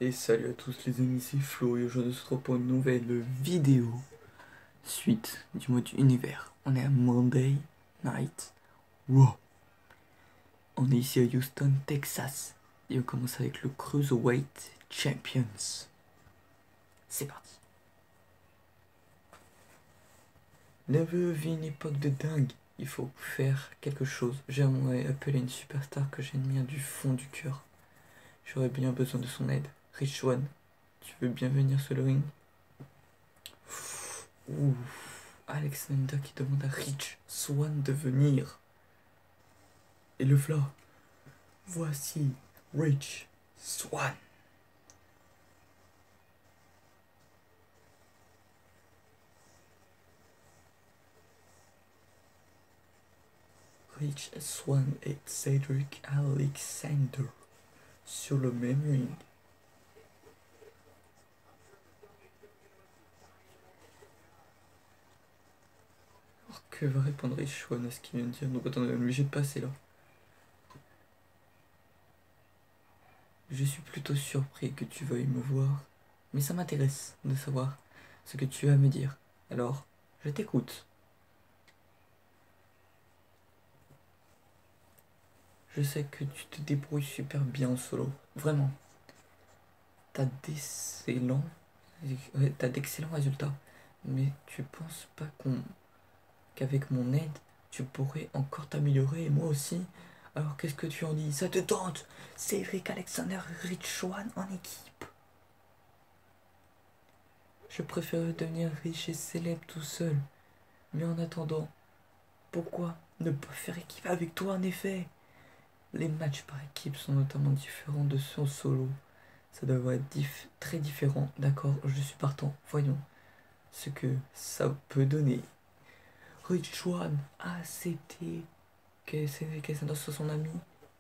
Et salut à tous les amis, c'est Flo et aujourd'hui on se retrouve pour une nouvelle vidéo suite du mode univers. On est à Monday Night Raw. On est ici à Houston, Texas et on commence avec le Cruiserweight Champions. C'est parti. Never vu une époque de dingue. Il faut faire quelque chose. J'aimerais appeler une superstar que j'admire du fond du cœur. J'aurais bien besoin de son aide. Rich One, tu veux bien venir sur le ring? Ouh. Alexander qui demande à Rich Swann de venir. Et le fla. Voici Rich Swann. Rich Swann et Cedric Alexander sur le même ring. Alors que va répondre Rich Swann à ce qu'il vient de dire? Donc attendez, on est obligé de passer là. Je suis plutôt surpris que tu veuilles me voir, mais ça m'intéresse de savoir ce que tu as à me dire. Alors, je t'écoute. Je sais que tu te débrouilles super bien en solo, vraiment. T'as d'excellents résultats, mais tu penses pas qu'avec mon aide, tu pourrais encore t'améliorer et moi aussi? Alors qu'est-ce que tu en dis? Ça te tente? Cédric Alexander et Rich Swann en équipe. Je préférerais devenir riche et célèbre tout seul, mais en attendant, pourquoi ne pas faire équipe avec toi en effet? Les matchs par équipe sont notamment différents de ceux en solo. Ça devrait être très différent, d'accord, je suis partant. Voyons ce que ça peut donner. Rich Swann a accepté que Cassandra soit son ami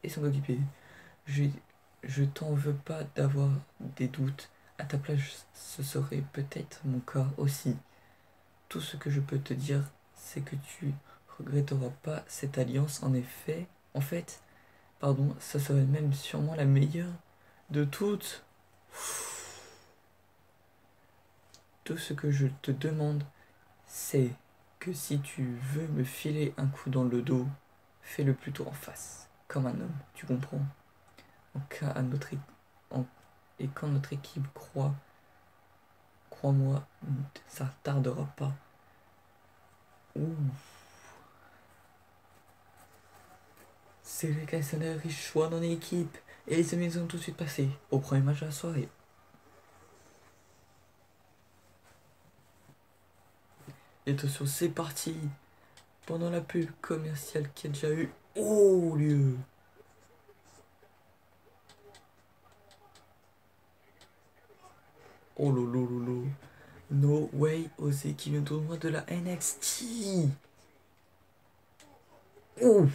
et son coéquipier. Je, je t'en veux pas d'avoir des doutes. À ta place, ce serait peut-être mon cas aussi. Tout ce que je peux te dire, c'est que tu regretteras pas cette alliance. En fait, pardon, ça serait même sûrement la meilleure de toutes. Tout ce que je te demande, c'est que si tu veux me filer un coup dans le dos, fais-le plutôt en face, comme un homme, tu comprends? En cas à et quand notre équipe crois-moi, ça tardera pas. Ouh. C'est les Cassandra Rich Swann dans l'équipe et les amis ont tout de suite passé au premier match de la soirée. Et attention, c'est parti. Pendant la pub commerciale qu'il y a déjà eu. Oh lieu. Oh lolo lolo. No Way Osé qui vient tournoi de la NXT. Ouh.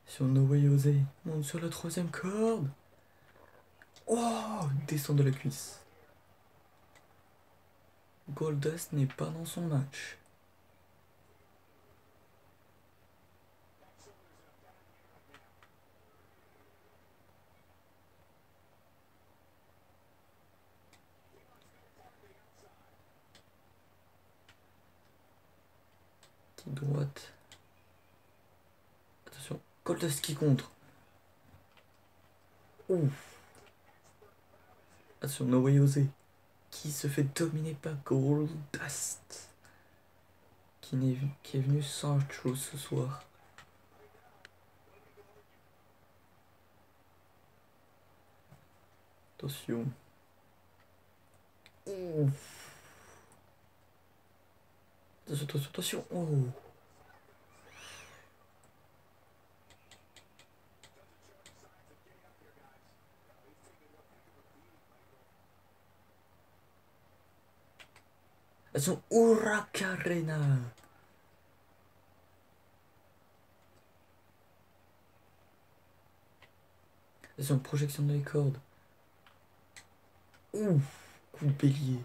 Sur No Way Osé, monte sur la troisième corde. Oh, descend de la cuisse. Goldust n'est pas dans son match. Petite droite. Attention, Goldust qui contre. Ouf. Attention, No Way Osé qui se fait dominer par Goldust. Qui est venu sans chose ce soir. Attention. Ouf. Attention, attention, attention. Oh. Attention, Huracarena. Attention, projection de les cordes. Ouf, coup de bélier.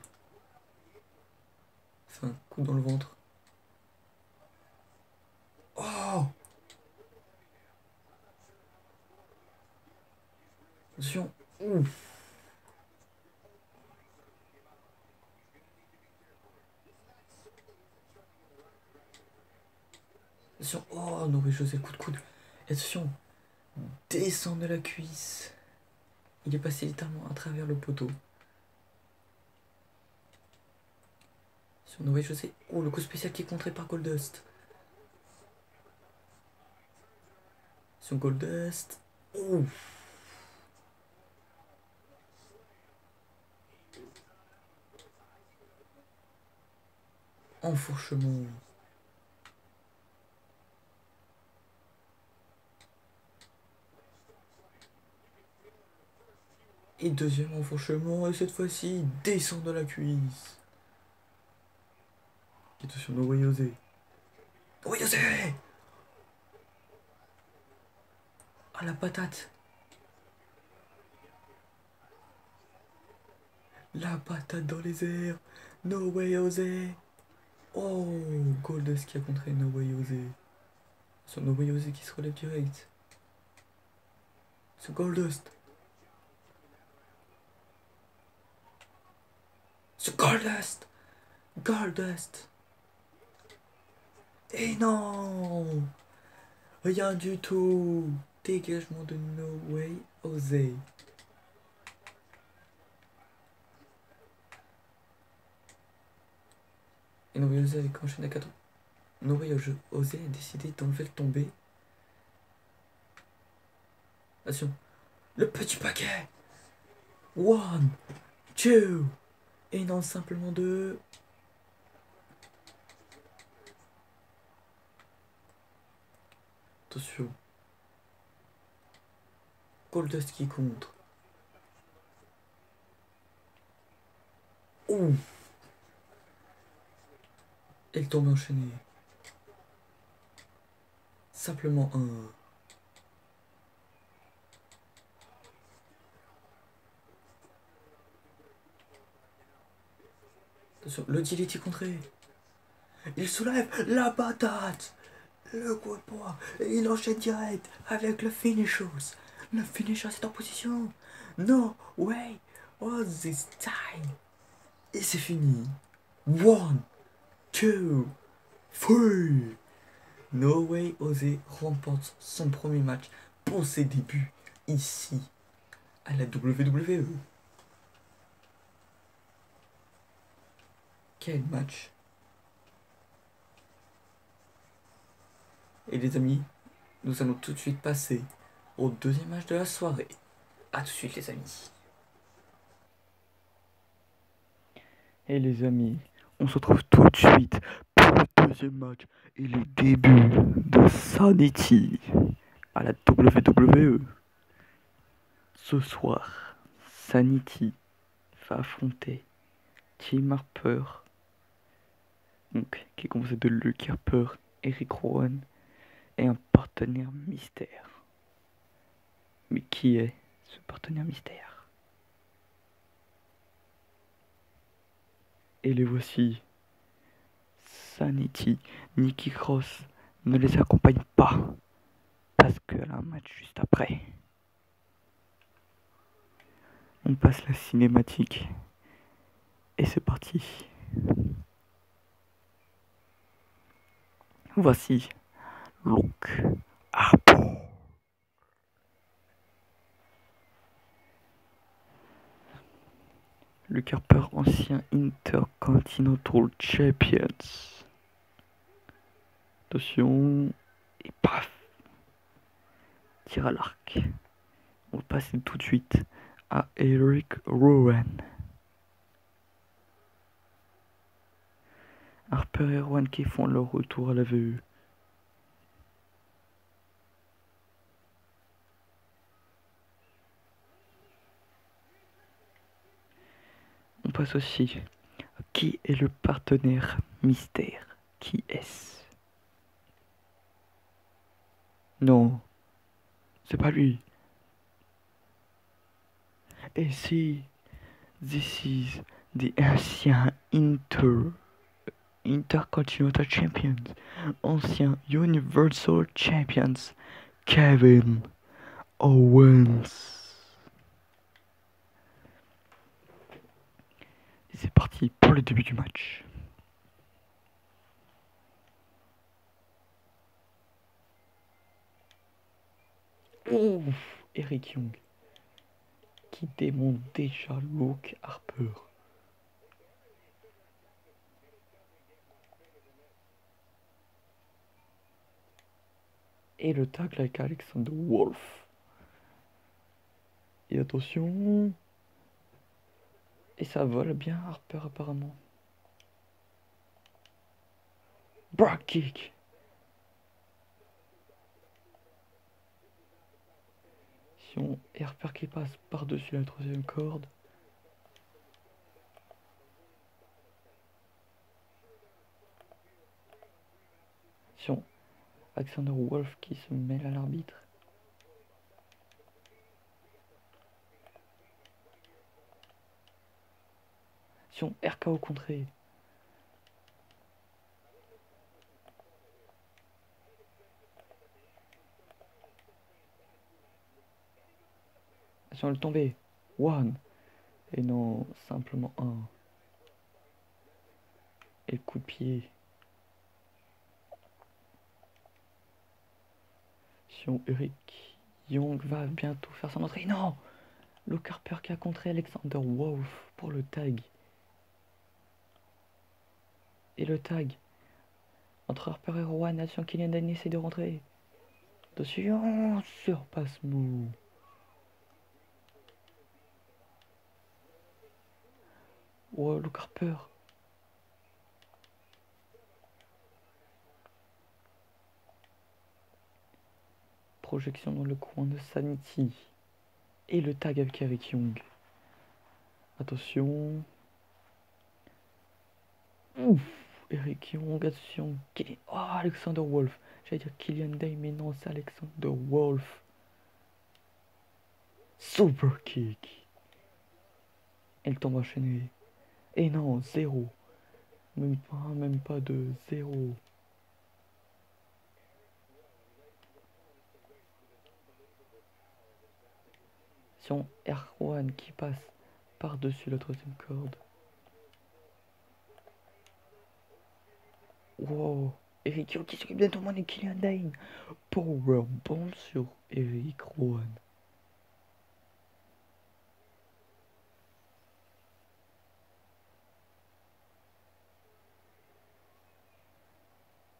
C'est un coup dans le ventre. Oh! Attention. Ouf. Attention. Oh, Noé José, coup de coude. Attention. Descend de la cuisse. Il est passé littéralement à travers le poteau. Sur Noé José. Oh, le coup spécial qui est contré par Goldust. Sur Goldust. Ouf. Enfourchement. Et deuxième enfourchement, et cette fois-ci, descend de la cuisse. Et attention, no way osé. No way osé. Ah, la patate. La patate dans les airs. No way osé. Oh, Goldust qui a contré no way osé. Sur no way osé qui se relève direct. Sur Goldust. Sur Goldust. Goldust. Et non. Rien du tout. Dégagement de no way osé. Et no way osé avec enchaîné à 4. No way osé a décidé d'enlever le tombé. Attention. Le petit paquet. One, two. Et non, simplement deux. Attention. Goldust qui contre. Ouh. Et le tombé enchaîné. Simplement un. Attention, le utility contré. Il soulève la patate. Le coup de poing. Et il enchaîne direct avec le finishers. Le finisher est en position. No way was this time. Et c'est fini. One, two, three. No way osé remporte son premier match pour ses débuts ici à la WWE. Quel match! Et les amis, nous allons tout de suite passer au deuxième match de la soirée. A tout de suite les amis. Et les amis, on se retrouve tout de suite pour le deuxième match et le début de Sanity à la WWE. Ce soir, Sanity va affronter Team Harper, donc, qui est composé de Luke Harper, Eric Rowan et un partenaire mystère. Mais qui est ce partenaire mystère? Et les voici. Sanity, Nikki Cross ne les accompagne pas parce qu'elle a un match juste après. On passe la cinématique et c'est parti. Voici Luke Harper. Luke Harper, ancien Intercontinental Champions. Attention. Et paf. Tire à l'arc. On va passer tout de suite à Eric Rowan. Harper et Rowan qui font leur retour à la VE. On passe aussi. Qui est le partenaire mystère? Qui est-ce? Non, c'est pas lui. Et si, This is the ancien Intercontinental Champions, ancien Universal Champions, Kevin Owens. Et c'est parti pour le début du match. Oh, Eric Young qui démonte déjà Luke Harper. Et le tag avec Alexander Wolf. Et attention. Et ça vole bien Harper apparemment. Brock kick. Et Harper qui passe par-dessus la troisième corde. Alexander Wolf qui se mêle à l'arbitre. RKO contré. Le tombé. One. Et non, simplement un. Et le coup de pied. Eric Young va bientôt faire son entrée. Non! Luke Harper qui a contré Alexander Wolf pour le tag. Et le tag. Entre Harper et Rowan, Nation Killian Dain essaie de rentrer. Attention, surpasse move. Oh, Luke Harper. Projection dans le coin de Sanity. Et le tag avec Eric Young. Attention. Ouf. Eric Young, attention. Oh, Alexander Wolf. J'allais dire Killian Dain, mais non, c'est Alexander Wolf. Super kick. Elle tombe enchaînée. Et non, 0. Même pas de 0. R1 qui passe par-dessus la troisième corde. Wow. Eric Young qui s'occupe d'un tourment de Killian Dain. Powerbomb sur Eric Rowan.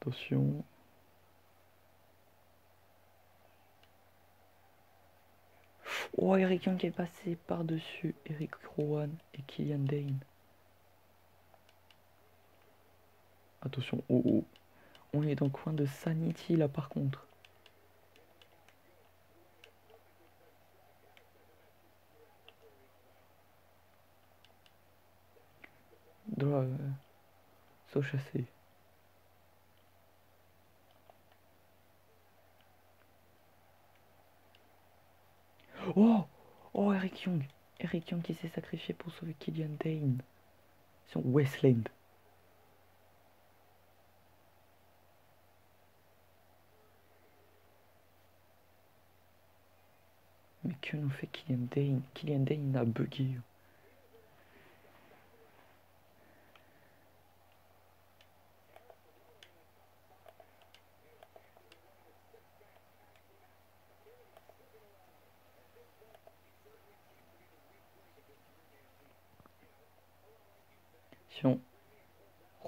Attention. Oh, Eric Young qui est passé par-dessus Eric Rowan et Killian Dain. Attention, oh oh. On est dans le coin de Sanity là par contre. Doit se chasser. Oh! Oh, Eric Young. Eric Young qui s'est sacrifié pour sauver Killian Dain. Sur Westland. Mais que nous fait Killian Dain? Killian Dain a bugué.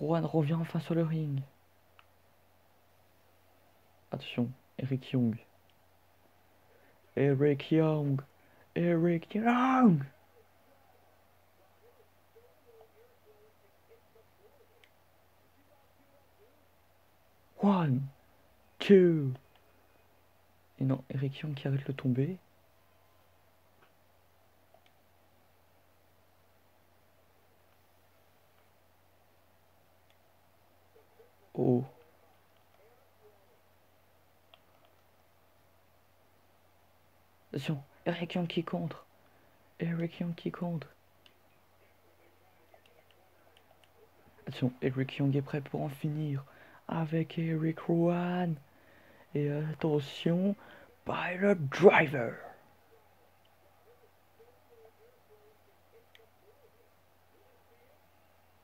Rowan revient enfin sur le ring. Attention, Eric Young. Eric Young. Eric Young. One, two. Et non, Eric Young qui arrête le tomber. Oh. Attention, Eric Young qui contre. Eric Young qui contre. Attention, Eric Young est prêt pour en finir avec Eric Rowan. Et attention, Pilot Driver.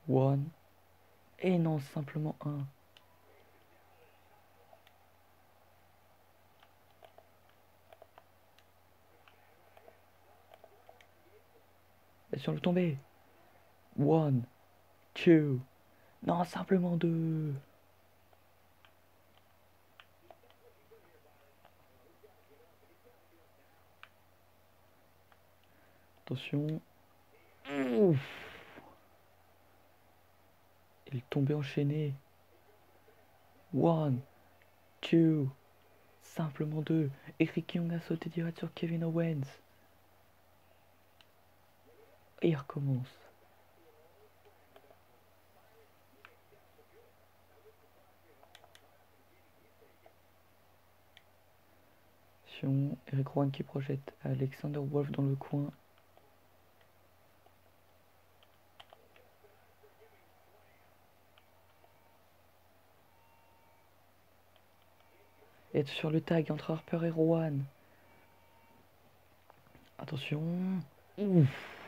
One. Et non, simplement un. Attention, le tomber. One. Two. Non, simplement deux. Attention. Ouf. Il tombait enchaîné. One. Two. Simplement deux. Eric Young a sauté direct sur Kevin Owens. Et il recommence. Eric Rowan qui projette Alexander Wolf dans le coin. Et sur le tag entre Harper et Rowan. Attention. Ouf.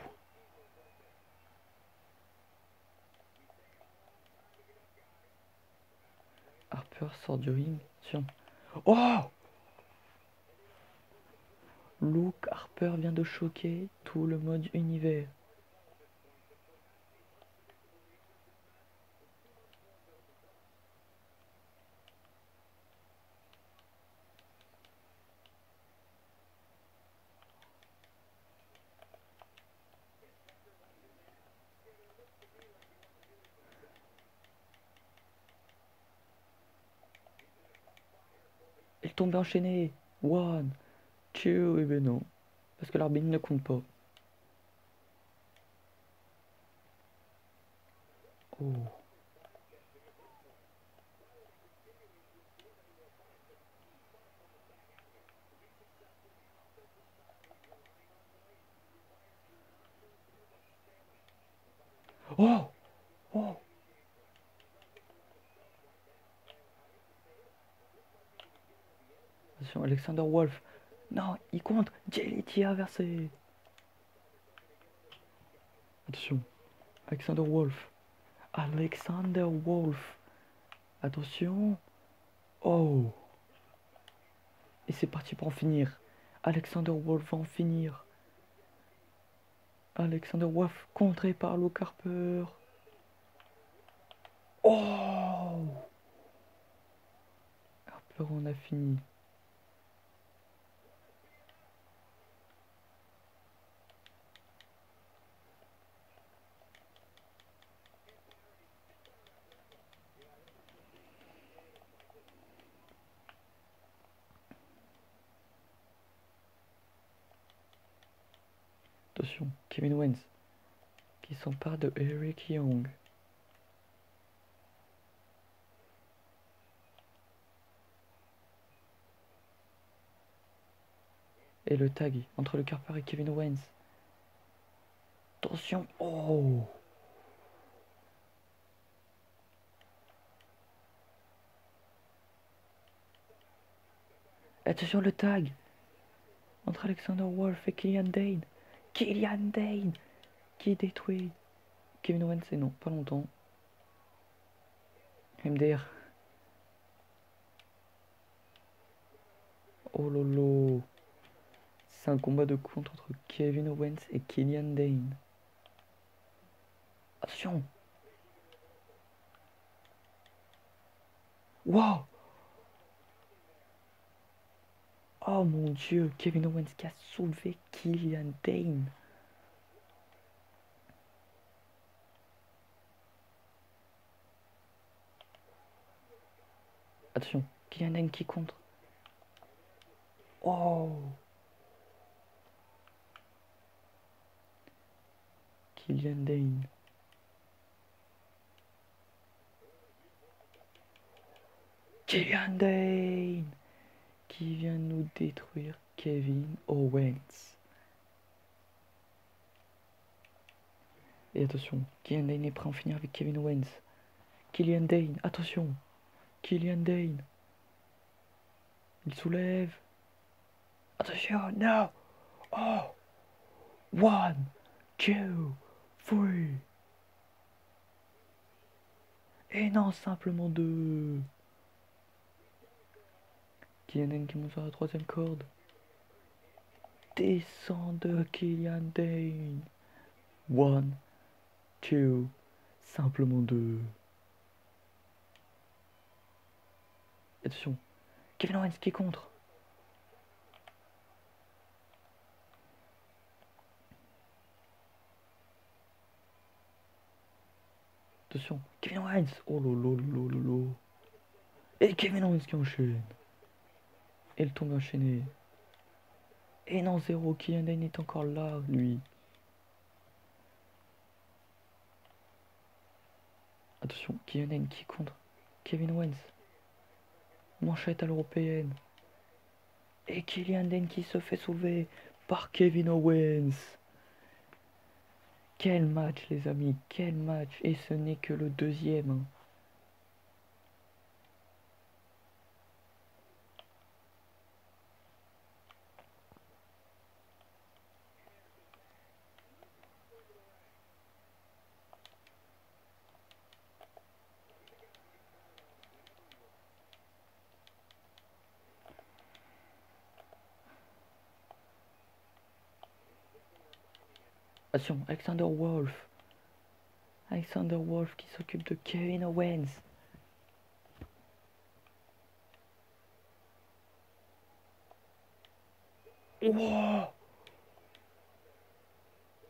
Harper sort du ring. Tiens. Oh! Luke Harper vient de choquer tout le mode univers. Il tombe enchaîné. One, two, et ben non. Parce que l'arbitre ne compte pas. Oh. Oh! Oh! Attention, Alexander Wolf. Non, il compte. JLT inversé. Attention. Alexander Wolf. Alexander Wolf. Attention. Oh. Et c'est parti pour en finir. Alexander Wolf va en finir. Alexander Wolf contré par Luke Harper. Oh! Harper en a fini. Attention, Kevin Owens qui s'empare de Eric Young. Et le tag entre le Harper et Kevin Owens. Attention, oh! Attention le tag entre Alexander Wolf et Killian Dane. Killian Dane qui détruit Kevin Owens et non, pas longtemps. MDR. Oh lolo. C'est un combat de contre entre Kevin Owens et Killian Dane. Attention. Wow. Oh mon dieu, Kevin Owens qui a soulevé Killian Dane. Attention, Killian Dane qui contre. Oh. Killian Dane. Killian Dane qui vient nous détruire Kevin Owens. Et attention, Killian Dane est prêt à en finir avec Kevin Owens. Killian Dane, attention. Killian Dane. Il soulève. Attention, no. Oh. 1, 2, 3. Et non, simplement 2. Killian Dane qui monte sur la troisième corde. Descend de Killian Dane. 1, 2, simplement 2. Attention, Kevin Owens qui est contre. Attention, Kevin Owens. Oh lolo lolo lolo. Et Kevin Owens qui enchaîne. Et le tombe enchaîné. Et non, 0, Killian Dane est encore là, lui. Attention, Killian Dane qui est contre Kevin Owens. Manchette à l'européenne. Et Killian Dane qui se fait soulever par Kevin Owens. Quel match, les amis, quel match. Et ce n'est que le deuxième. Hein. Attention, Alexander Wolf. Alexander Wolf qui s'occupe de Kevin Owens. Wow.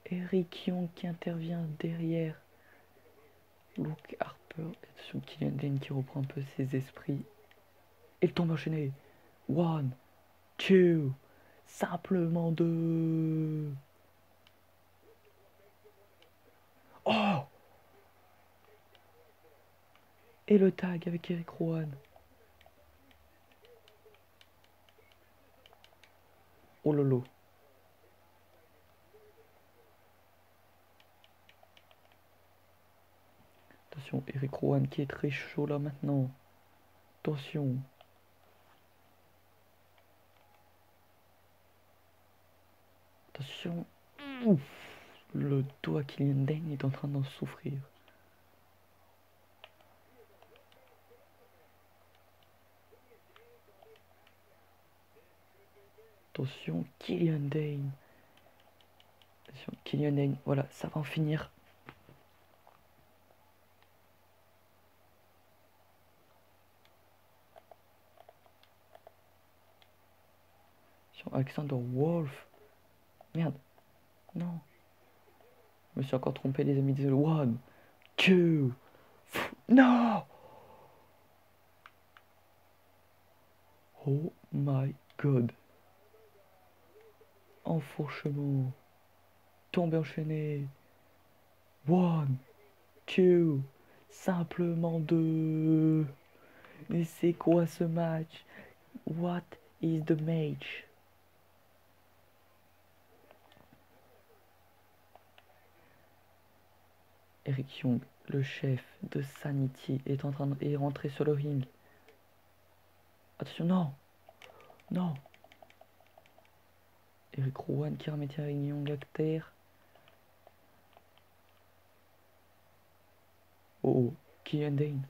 Eric Young qui intervient derrière. Luke Harper. Attention, Killian Dane qui reprend un peu ses esprits. Et le tombe enchaîné. 1, 2, simplement 2. Oh! Et le tag avec Eric Rowan. Oh lolo. Attention, Eric Rowan qui est très chaud là maintenant. Attention. Attention. Ouf. Le doigt Killian Dane est en train d'en souffrir. Attention, Killian Dane. Attention, Killian Dane. Voilà, ça va en finir. Attention, Alexander Wolf. Merde. Non. Je me suis encore trompé, les amis. Désolé. 1, 2. Non! Oh my god. Enfourchement. Tombe enchaîné. 1, 2. Simplement 2. Mais c'est quoi ce match? What is the match? Eric Young, le chef de Sanity, est en train de rentrer sur le ring. Attention, non! Non! Eric Rowan qui remet Eric Young à terre. Oh, Killian Dane.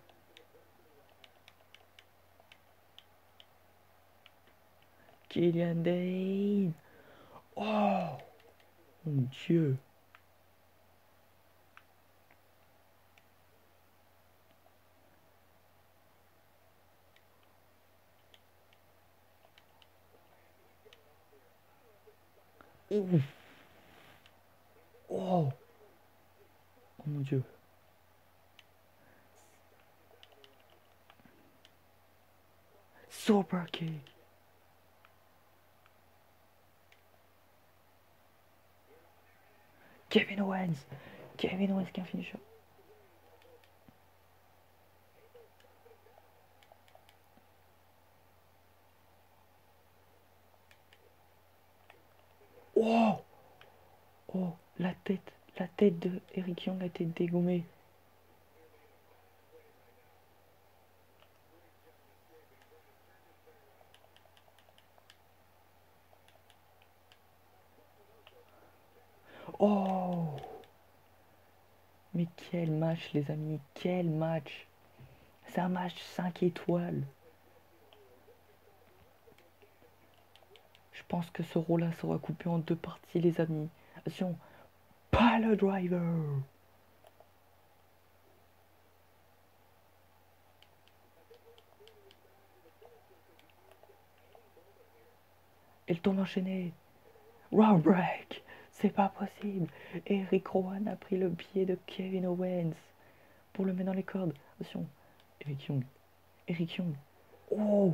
Killian Dane. Oh, mon Dieu. Ouf. Oh. Oh mon Dieu. Super kick. Kevin Owens. Kevin Owens qui a un finisher. Oh. Oh, la tête de Eric Young a été dégommée. Mais quel match, les amis, quel match! C'est un match 5 étoiles. Je pense que ce rôle-là sera coupé en deux parties, les amis. Attention, pas le driver. Et le tourne enchaîné. Round break. C'est pas possible. Eric Rowan a pris le pied de Kevin Owens pour le mettre dans les cordes. Attention, Eric Young. Eric Young. Oh!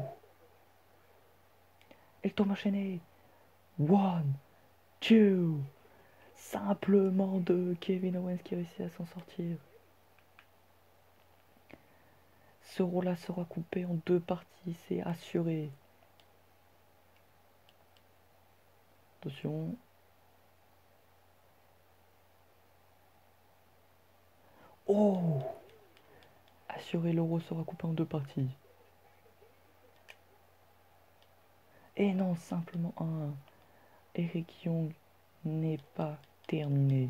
Et le tourne enchaîné. One, two. Simplement de Kevin Owens qui réussit à s'en sortir. Ce rôle-là sera coupé en deux parties, c'est assuré. Attention. Oh! Assuré, l'euro sera coupé en deux parties. Et non, simplement un. Eric Young n'est pas terminé.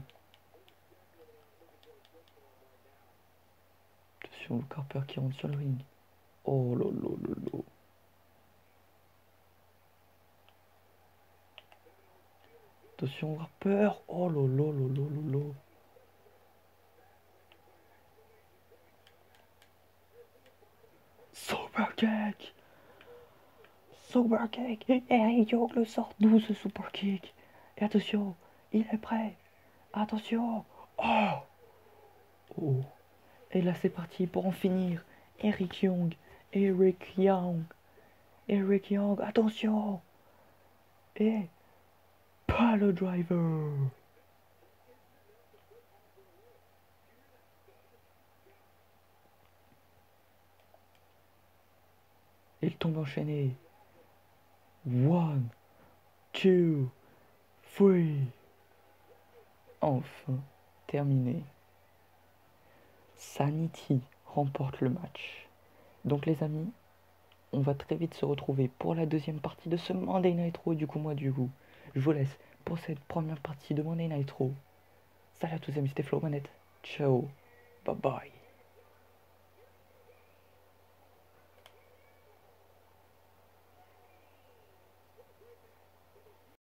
Attention, le Harper qui rentre sur le ring. Oh là là là là. Attention, Harper. Oh là là là là là là. Super kick. Super kick. Et Eric Young le sort d'où ce super kick? Et attention, il est prêt. Attention. Oh. Oh. Et là c'est parti pour en finir. Eric Young. Eric Young. Eric Young. Attention. Et pas le driver. Il tombe enchaîné. One, two, three. Enfin, terminé. Sanity remporte le match. Donc les amis, on va très vite se retrouver pour la deuxième partie de ce Monday Night Raw. Du coup, je vous laisse pour cette première partie de Monday Night Raw. Salut à tous les amis, c'était Flo Manette. Ciao, bye bye.